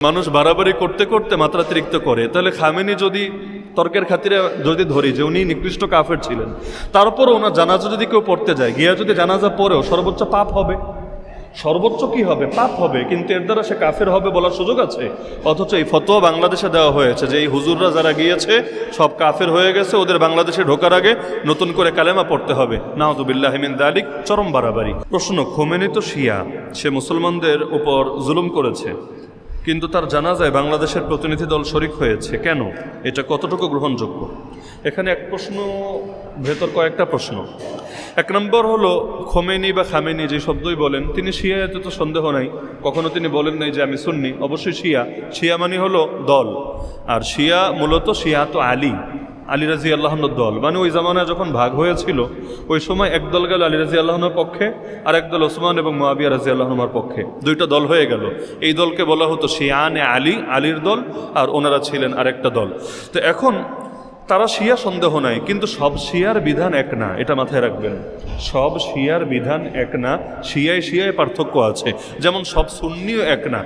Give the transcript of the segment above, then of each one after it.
মানুষ বাড়াবাড়ি করতে করতে মাত্রাতিরিক্ত করে, তাহলে খামেনি যদি তর্কের খাতিরে যদি ধরি যে উনি নিকৃষ্ট কাফের ছিলেন, তারপরও ওনার জানাজা যদি কেউ পড়তে যায়, গিয়া যদি জানাজা পড়েও সর্বোচ্চ পাপ হবে, সর্বোচ্চ কি হবে? পাপ হবে, কিন্তু এর দ্বারা সে কাফের হবে বলার সুযোগ আছে? অথচ এই ফতোয়া বাংলাদেশে দেওয়া হয়েছে যে এই হুজুররা যারা গিয়েছে সব কাফের হয়ে গেছে, ওদের বাংলাদেশে ঢোকার আগে নতুন করে কালেমা পড়তে হবে। নাউযুবিল্লাহি মিন যালিক, চরম বাড়াবাড়ি। প্রশ্ন, খোমেনি তো শিয়া, সে মুসলমানদের উপর জুলুম করেছে, কিন্তু তার জানাজায় বাংলাদেশের প্রতিনিধি দল শরিক হয়েছে, কেন? এটা কতটুকু গ্রহণযোগ্য? এখানে এক প্রশ্ন, ভেতর কয়েকটা প্রশ্ন। এক নম্বর হলো, খোমেনি বা খামেনি যে শব্দই বলেন, তিনি শিয়া, এতে তো সন্দেহ নাই। কখনো তিনি বলেন নাই যে আমি সুন্নি, অবশ্যই শিয়া। শিয়া মানে হলো দল, আর শিয়া মূলত শিয়া তো আলী রাজি আল্লাহর দল। মানে ওই জামানায় যখন ভাগ হয়েছিল ওই সময় একদল গেল আলী রাজি আল্লাহর পক্ষে, আর একদল ওসমান এবং মুআবিয়া রাজি আল্লাহর পক্ষে, দুইটা দল হয়ে গেল। এই দলকে বলা হতো শিয়ানে আলী, আলীর দল, আর ওনারা ছিলেন আরেকটা দল। তো এখন তারা শিয়া সন্দেহ নাই, কিন্তু সব শিয়ার বিধান এক না, এটা মাথায় রাখবেন। সব শিয়ার বিধান এক না, শিয়ায় পার্থক্য আছে। যেমন সব সুন্নিও এক না,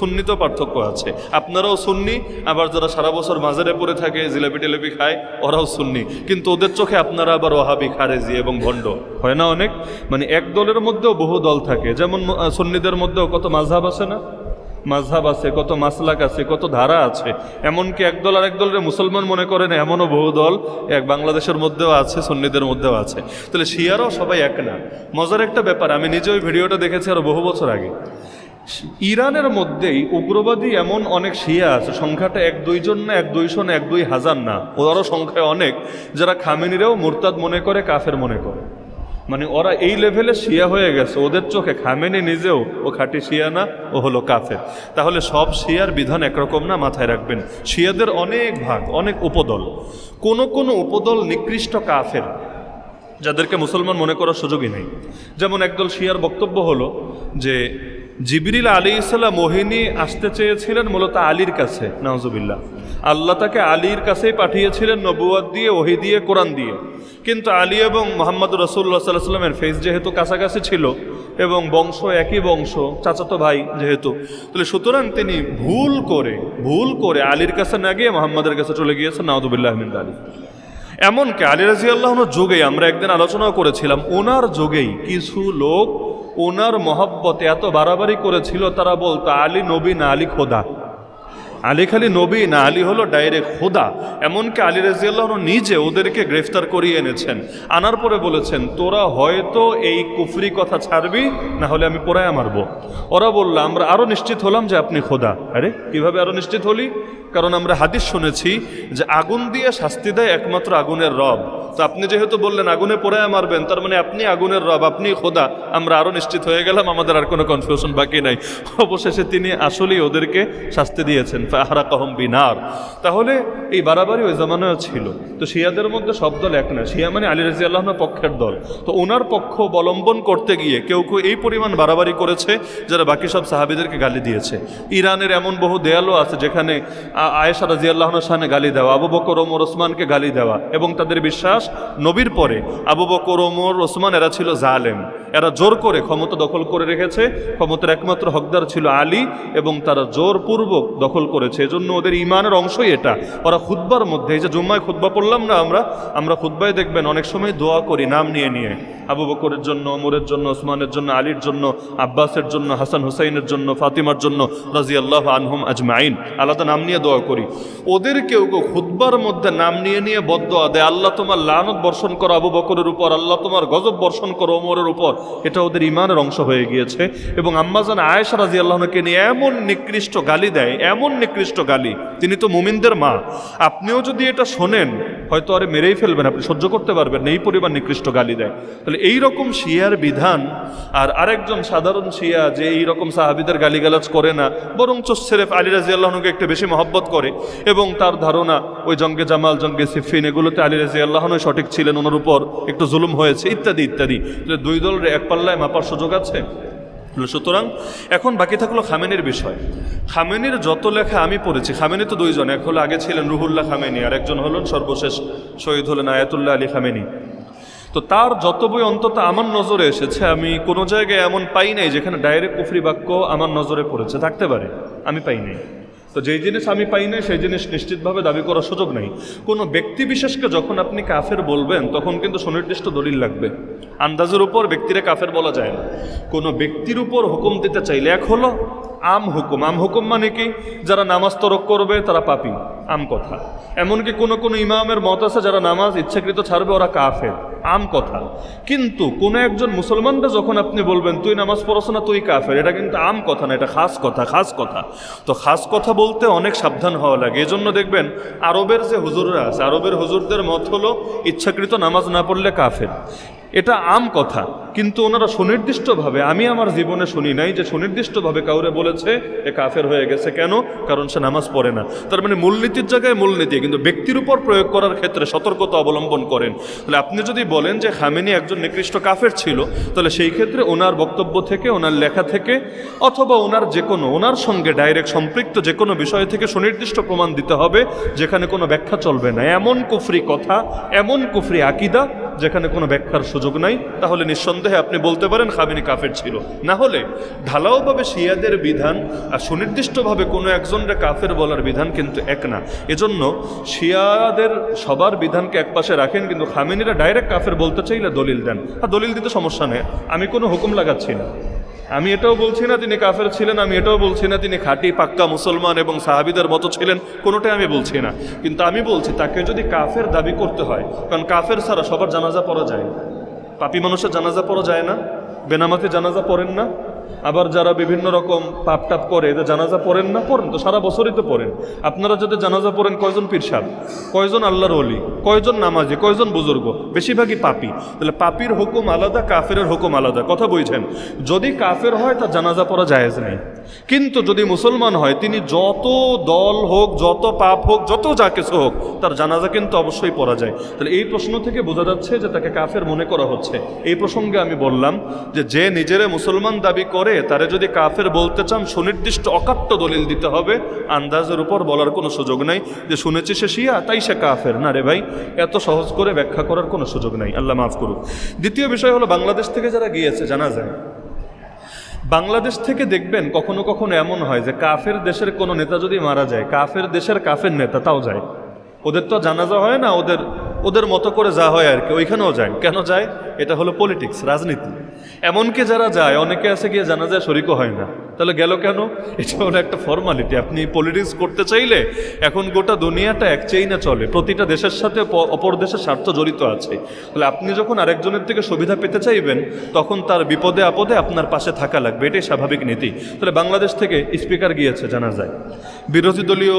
সুন্নিতেও পার্থক্য আছে। আপনারাও সুন্নি, আবার যারা সারা বছর মাজারে পড়ে থাকে, জিলাপি টিলাপি খায়, ওরাও সুন্নি, কিন্তু ওদের চোখে আপনারা আবার ওয়াহাবি, খারেজি এবং ভণ্ড। হয় না অনেক? মানে এক দলের মধ্যেও বহু দল থাকে। যেমন সুন্নিদের মধ্যেও কত মাযহাব আছে না? মাযহাব আছে, কত মাসলাক আছে, কত ধারা আছে। এমনকি একদল আর একদলের মুসলমান মনে করেন এমনও বহু দল এক বাংলাদেশের মধ্যেও আছে, সুন্নিদের মধ্যেও আছে। তাহলে শিয়ারাও সবাই এক না। মজার একটা ব্যাপার, আমি নিজে ওই ভিডিওটা দেখেছি আরো বহু বছর আগে। ইরানের মধ্যেই উগ্রবাদী এমন অনেক শিয়া আছে, সংখ্যাটা 1-2 জন না, 1-200 না, 1-2 হাজার না, ওরাও সংখ্যায় অনেক, যারা খামেনিরাও মুরতাদ মনে করে, কাফের মনে করে। মানে ওরা এই লেভেলে শিয়া হয়ে গেছে, ওদের চোখে খামেনি নিজেও ও খাঁটি শিয়া না, ও হলো কাফের। তাহলে সব শিয়ার বিধান একরকম না, মাথায় রাখবেন। শিয়াদের অনেক ভাগ, অনেক উপদল। কোন কোন উপদল নিকৃষ্ট কাফের, যাদেরকে মুসলমান মনে করার সুযোগই নেই। যেমন একদল শিয়ার বক্তব্য হলো যে জিবরিল আলাইহিস সালাম মোহিনী আসতে চেয়েছিলেন মূলত আলীর কাছে, নাউজুবিল্লাহ। আল্লাহ তাকে আলীর কাছেই পাঠিয়েছিলেন নবুয়ত দিয়ে, ওহী দিয়ে, কোরআন দিয়ে। কিন্তু আলী এবং মুহাম্মদ রাসূলুল্লাহ সাল্লাল্লাহু আলাইহি ওয়াসাল্লামের ফেস যেহেতু কাছাকাছি ছিল এবং বংশ একই বংশ, চাচাতো ভাই যেহেতু, তাহলে সুতরাং তিনি ভুল করে আলীর কাছে না গিয়ে মুহাম্মাদের কাছে চলে গিয়েছেন, নাউযুবিল্লাহি মিন যালিক। এমনকি আলী রাদিয়াল্লাহু যুগেই, আমরা একদিন আলোচনাও করেছিলাম, ওনার যুগেই কিছু লোক ওনার মহব্বতে এত বাড়াবাড়ি করেছিল, তারা বলতো আলী নবী না, আলী খোদা। আলী খালি নবী না, আলী হলো ডাইরেক্ট খোদা। এমনকি আলী রাদিয়াল্লাহু নিজে ওদেরকে গ্রেফতার করিয়ে এনেছেন, আনার পরে বলেছেন তোরা হয়তো এই কুফরি কথা ছাড়বি, না হলে আমি পোড়ায়া মারবো। ওরা বলল আমরা আরো নিশ্চিত হলাম যে আপনি খোদা। আরে কিভাবে আরো নিশ্চিত হলি? কারণ আমরা হাদিস শুনেছি যে আগুন দিয়ে শাস্তি দেয় একমাত্র আগুনের রব। তো আপনি যেহেতু বললেন আগুনে পোড়ায়া মারবেন, তার মানে আপনি আগুনের রব, আপনি খোদা। আমরা আরো নিশ্চিত হয়ে গেলাম, আমাদের আর কোনো কনফিউশন বাকি নাই। অবশেষে তিনি আসলেই ওদেরকে শাস্তি দিয়েছেন, ফাহরাকাহুম বিনার। তাহলে এই বাড়াবাড়ি ওই জামানায় ছিল। তো শিয়াদের মধ্যে সব দল এক না। শিয়া মানে আলী রাদিয়াল্লাহুর পক্ষের দল। তো ওনার পক্ষ অবলম্বন করতে গিয়ে কেউ কেউ এই পরিমাণ বাড়াবাড়ি করেছে, যারা বাকি সব সাহাবীদেরকে গালি দিয়েছে। ইরানের এমন বহু দেয়ালও আছে যেখানে আয়েশা রাদিয়াল্লাহুর শানে গালি দেওয়া, আবু বকর, ওমর, ওসমানকে গালি দেওয়া, এবং তাদের বিশ্বাস নবীর পরে আবু বকর, ওমর, ওসমান এরা ছিল জালেম, এরা জোর করে ক্ষমতা দখল করে রেখেছে, ক্ষমতার একমাত্র হকদার ছিল আলী, এবং তারা জোরপূর্বক দখল করেছে। এজন্য ওদের ইমানের অংশই এটা। ওরা খুতবার মধ্যে, এই যে জুম্মায় খুতবা পড়লাম না আমরা খুতবায় দেখবেন অনেক সময় দোয়া করি নাম নিয়ে নিয়ে, আবু বকরের জন্য, ওমরের জন্য, ওসমানের জন্য, আলীর জন্য, আব্বাসের জন্য, হাসান হুসাইনের জন্য, ফাতিমার জন্য রাদিয়াল্লাহু আনহুম আজমাইন, আলাদা নাম নিয়ে দোয়া করি। ওদের কেউ কেউ খুতবার মধ্যে নাম নিয়ে নিয়ে বদদোয়া দেয়, আল্লাহ তোমার লানত বর্ষণ করো আবু বকরের উপর, আল্লাহ তোমার গজব বর্ষণ করো ওমরের উপর। এটা ওদের ইমানের অংশ হয়ে গিয়েছে। এবং আম্মাজান আয়েশা রাদিয়াল্লাহুকে নিয়ে এমন নিকৃষ্ট গালি দেয়, এমন নিকৃষ্ট গালি, তিনি তো মুমিনদের মা। আপনিও যদি এটা শোনেন হয়তো আরে মেরেই ফেলবেন, আপনি সহ্য করতে পারবেন না, এই পরিমাণ নিকৃষ্ট গালি দেয়। তাহলে এইরকম শিয়ার বিধান, আর আরেকজন সাধারণ শিয়া যে এইরকম সাহাবীদের গালিগালাজ করে না, বরঞ্চ সিরেফ আলী রাদিয়াল্লাহুকে একটু বেশি মহব্বত করে, এবং তার ধারণা ওই জঙ্গে জামাল, জঙ্গে সিফিন, এগুলোতে আলী রাদিয়াল্লাহু সঠিক ছিলেন, ওনার উপর একটু জুলুম হয়েছে, ইত্যাদি ইত্যাদি। দুই দলের এক পাল্লায় মাপার সুযোগ আছে। সুতরাং এখন বাকি থাকলো খামেনির বিষয়। খামেনির যত লেখা আমি পড়েছি, খামেনি তো দুইজন, এক হলো আগে ছিলেন রুহুল্লাহ খামেনি, আর একজন হলেন সর্বশেষ শহীদ হলেন আয়াতুল্লাহ আলী খামেনি। তো তার যত বই অন্তত আমার নজরে এসেছে, আমি কোনো জায়গায় এমন পাই নাই যেখানে ডাইরেক্ট কুফরি বাক্য আমার নজরে পড়েছে। থাকতে পারে, আমি পাই নাই। তো যেই জিনিস আমি পাই নাই সেই জিনিস নিশ্চিতভাবে দাবি করার সুযোগ নেই। কোনো ব্যক্তি বিশেষকে যখন আপনি কাফের বলবেন তখন কিন্তু সুনির্দিষ্ট দলিল লাগবে। আন্দাজের উপর ব্যক্তিরে কাফের বলা যায় না। কোনো ব্যক্তির উপর হুকুম দিতে চাইলে এক হলো আম হুকুম। আম হুকুম মানে কি? যারা নামাজ তরক করবে তারা পাপী, আম কথা। এমনকি কোনো কোনো ইমামের মত আছে যারা নামাজ ইচ্ছাকৃত ছাড়বে ওরা কাফের, আম কথা। কিন্তু কোনো একজন মুসলমানরা যখন আপনি বলবেন তুই নামাজ পড়ছ না তুই কাফের, এটা কিন্তু আম কথা না, এটা খাস কথা। খাস কথা তো খাস কথা বলতে অনেক সাবধান হওয়া লাগে। এজন্য দেখবেন আরবের যে হুজুররা আছে, আরবের হুজুরদের মত হলো ইচ্ছাকৃত নামাজ না পড়লে কাফের, এটা আম কথা। কিন্তু ওনারা সুনির্দিষ্টভাবে, আমি আমার জীবনে শুনি নাই যে সুনির্দিষ্টভাবে কাউরে বলেছে এ কাফের হয়ে গেছে। কেন? কারণ সে নামাজ পড়ে না। তার মানে মূলনীতির জায়গায় মূলনীতি, কিন্তু ব্যক্তির উপর প্রয়োগ করার ক্ষেত্রে সতর্কতা অবলম্বন করেন। তাহলে আপনি যদি বলেন যে খামেনি একজন নিকৃষ্ট কাফের ছিল, তাহলে সেই ক্ষেত্রে ওনার বক্তব্য থেকে, ওনার লেখা থেকে, অথবা ওনার যে কোনো, ওনার সঙ্গে ডাইরেক্ট সম্পৃক্ত যে কোনো বিষয় থেকে সুনির্দিষ্ট প্রমাণ দিতে হবে, যেখানে কোনো ব্যাখ্যা চলবে না। এমন কুফরি কথা, এমন কুফরি আকিদা যেখানে কোনো ব্যাখ্যার সুযোগ নাই, তাহলে নিঃসন্দেহে আপনি বলতে পারেন খামেনি কাফের ছিল। না হলে ঢালাওভাবে শিয়াদের বিধান আর সুনির্দিষ্টভাবে কোনো একজনকে কাফের বলার বিধান কিন্তু এক না। এজন্য শিয়াদের সবার বিধানকে একপাশে রাখেন, কিন্তু খামেনিরা ডাইরেক্ট কাফের বলতে চাইলে দলিল দেন। আর দলিল দিতে সমস্যা নেই, আমি কোনো হুকুম লাগাচ্ছি না। আমি এটাও বলছি না তিনি কাফের ছিলেন, আমি এটাও বলছি না তিনি খাঁটি পাক্কা মুসলমান এবং সাহাবীদের মতো ছিলেন, কোনোটাই আমি বলছি না। কিন্তু আমি বলছি তাকে যদি কাফের দাবি করতে হয়, কারণ কাফের ছাড়া সবার জানাজা পড়া যায়, পাপী মানুষের জানাজা পড়া যায় না, বেনামাতে জানাজা পড়েন না, আবার যারা বিভিন্ন রকম পাপ টাপ করে এদের জানাজা পড়েন না, পড়েন তো সারা বছরই তো পড়েন। আপনারা যদি জানাজা পড়েন কয়জন পীর সাহেব, কয়জন আল্লাহর ওলি, কয়জন নামাজি, কয়জন বুজুর্গ? বেশিরভাগই পাপী। তাহলে পাপীর হুকুম আলাদা, কাফেরের হুকুম আলাদা। কথা বুঝছেন? যদি কাফের হয় তার জানাজা পড়া জায়েজ নেই, কিন্তু যদি মুসলমান হয় তিনি যত দল হোক, যত পাপ হোক, যত যা কিছু হোক, তার জানাজা কিন্তু অবশ্যই পড়া যায়। তাহলে এই প্রশ্ন থেকে বোঝা যাচ্ছে যে তাকে কাফের মনে করা হচ্ছে। এই প্রসঙ্গে আমি বললাম যে নিজেরে মুসলমান দাবি করে তারে যদি কাফের বলতে চান সুনির্দিষ্ট অকাট্য দলিল দিতে হবে, আন্দাজের উপর বলার কোনো সুযোগ নাই যে শুনেছি সে শিয়া তাই সে কাফের। না রে ভাই, এত সহজ করে ব্যাখ্যা করার কোনো সুযোগ নাই, আল্লাহ মাফ করুক। দ্বিতীয় বিষয় হলো বাংলাদেশ থেকে যারা গিয়েছে জানা যায়, বাংলাদেশ থেকে দেখবেন কখনো কখনো এমন হয় যে কাফের দেশের কোনো নেতা যদি মারা যায়, কাফের দেশের কাফের নেতা তাও যায়। ওদের তো জানাজা হয় না, ওদের মতো করে যা হয় আর কি, ওইখানেও যায়। কেন যায়? এটা হলো পলিটিক্স, রাজনীতি। এমনকি যারা যায় অনেকে আছে গিয়ে জানাজায় শরিকও হয় না। তাহলে গেল কেন? এটা হলো একটা ফর্মালিটি। আপনি পলিটিক্স করতে চাইলে এখন গোটা দুনিয়াটা এক চেইনে চলে, প্রতিটা দেশের সাথে অপর দেশের স্বার্থ জড়িত আছে। তাহলে আপনি যখন আরেকজনের থেকে সুবিধা পেতে চাইবেন তখন তার বিপদে আপদে আপনার পাশে থাকা লাগবে, এটাই স্বাভাবিক নীতি। তাহলে বাংলাদেশ থেকে স্পিকার গিয়েছে জানাজায়, বিরোধী দলীয়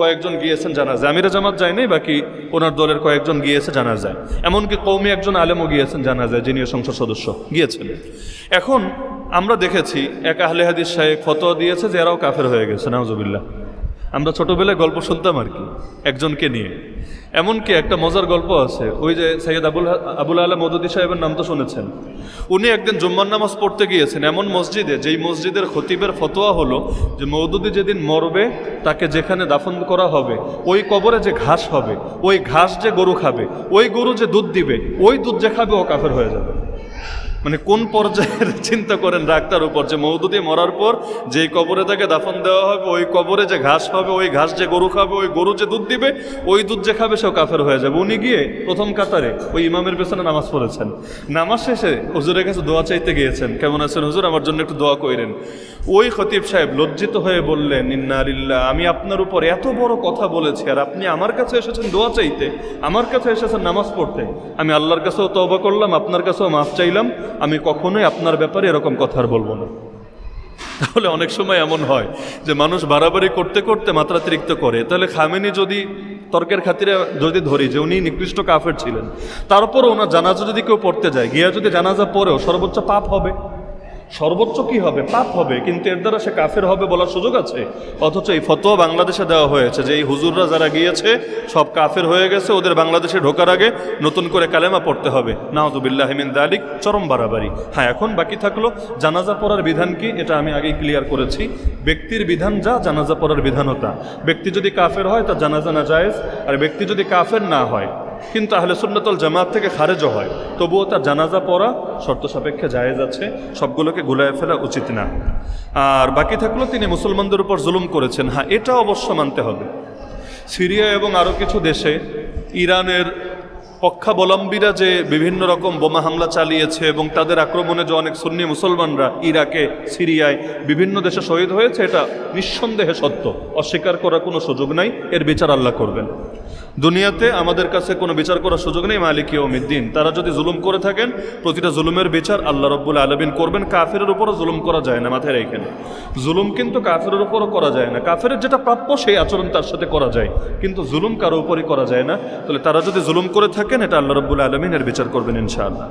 কয়েকজন গিয়েছেন জানাজায়, আমিরে জামাত যায় নাই, বাকি ওনার দলের কয়েকজন গিয়েছে জানাজায়। এমনকি কওমি একজন আলেমও গিয়েছেন জানাজায়, যিনি সংসদ সদস্য গিয়েছেন। এখন আমরা দেখেছি এক আহলে হাদিস সাহেব ফতোয়া দিয়েছে যে এরাও কাফের হয়ে গেছে, নাউজুবিল্লাহ। আমরা ছোটবেলায় গল্প শুনতাম আর কি একজনকে নিয়ে। এমনকি একটা মজার গল্প আছে, ওই যে সৈয়দ আবুল আলা মওদুদী সাহেবের নাম তো শুনেছেন। উনি একদিন জুম্মার নামাজ পড়তে গিয়েছেন এমন মসজিদে, যেই মসজিদের খতিবের ফতোয়া হলো যে মওদুদী যেদিন মরবে তাকে যেখানে দাফন করা হবে ওই কবরে যে ঘাস হবে, ওই ঘাস যে গরু খাবে, ওই গরু যে দুধ দিবে, ওই দুধ যে খাবে ও কাফের হয়ে যাবে। মানে কোন পর্যায়ের চিন্তা করেন ডাক্তার উপর, যে মওদুদী মরার পর যেই কবরে তাকে দাফন দেওয়া হবে ওই কবরে যে ঘাস হবে, ওই ঘাস যে গরু খাবে, ওই গরু যে দুধ দিবে, ওই দুধ যে খাবে সেও কাফের হয়ে যাবে। উনি গিয়ে প্রথম কাতারে ওই ইমামের পেছনে নামাজ পড়েছেন। নামাজ শেষে হুজুরের কাছে দোয়া চাইতে গিয়েছেন, কেমন আছেন হুজুর, আমার জন্য একটু দোয়া কইরেন। ওই খতিব সাহেব লজ্জিত হয়ে বললেন, ইন্না লিল্লাহ, আমি আপনার উপর এত বড় কথা বলেছি আর আপনি আমার কাছে এসেছেন দোয়া চাইতে, আমার কাছে এসেছেন নামাজ পড়তে। আমি আল্লাহর কাছেও তওবা করলাম, আপনার কাছেও মাফ চাইলাম, আমি কখনোই আপনার ব্যাপারে এরকম কথা আর বলবো না। তাহলে অনেক সময় এমন হয় যে মানুষ বাড়াবাড়ি করতে করতে মাত্রাতিরিক্ত করে। তাহলে খামেনি যদি তর্কের খাতিরে যদি ধরি যে উনি নিকৃষ্ট কাফের ছিলেন, তারপরও ওনার জানাজা যদি কেউ পড়তে যায়, গিয়া যদি জানাজা পড়েও সর্বোচ্চ পাপ হবে, সর্বোচ্চ কি হবে? পাপ হবে, কিন্তু এর দ্বারা সে কাফের হবে বলার সুযোগ আছে? অথচ এই ফতোয়া বাংলাদেশে দেওয়া হয়েছে যে এই হুজুররা যারা গিয়েছে সব কাফের হয়ে গেছে, ওদের বাংলাদেশে ঢোকার আগে নতুন করে কালেমা পড়তে হবে। নাউযুবিল্লাহি মিন যালিক, চরম বাড়াবাড়ি। হ্যাঁ, এখন বাকি থাকলো জানাজা পড়ার বিধান কি, এটা আমি আগেই ক্লিয়ার করেছি। ব্যক্তির বিধান যা, জানাজা পড়ার বিধানও তা। ব্যক্তি যদি কাফের হয় তার জানাজা না জায়েজ, আর ব্যক্তি যদি কাফের না হয় কিন্তু আহলে সুন্নাতুল জামাত থেকে খারেজও হয়, তবুও তার জানাজা পড়া শর্ত সাপেক্ষে জায়েজ আছে, সবগুলোকে গুলায় ফেলা উচিত না। আর বাকি থাকলো তিনি মুসলমানদের উপর জুলুম করেছেন, হ্যাঁ এটা অবশ্য মানতে হবে। সিরিয়া এবং আরও কিছু দেশে ইরানের পক্ষাবলম্বীরা যে বিভিন্ন রকম বোমা হামলা চালিয়েছে এবং তাদের আক্রমণে যে অনেক সুন্নি মুসলমানরা ইরাকে, সিরিয়ায়, বিভিন্ন দেশে শহীদ হয়েছে, এটা নিঃসন্দেহে সত্য, অস্বীকার করার কোনো সুযোগ নাই। এর বিচার আল্লাহ করবেন। দুনিয়াতে আমাদের কাছে কোনো বিচার করার সুযোগ নেই মালিক ইয়াউমিদ্দিন। তারা যদি জুলুম করে থাকেন, প্রতিটা জুলুমের বিচার আল্লাহ রাব্বুল আলামিন করবেন। কাফেরের উপরও জুলুম করা যায় না, মাথায় রেখেন। জুলুম কিন্তু কাফেরের উপরও করা যায় না। কাফেরের যেটা প্রাপ্য সেই আচরণ তার সাথে করা যায়, কিন্তু জুলুম কারো উপরই করা যায় না। তাহলে তারা যদি জুলুম করে থাকেন, এটা আল্লাহ রাব্বুল আলামিন এর বিচার করবেন ইনশাআল্লাহ।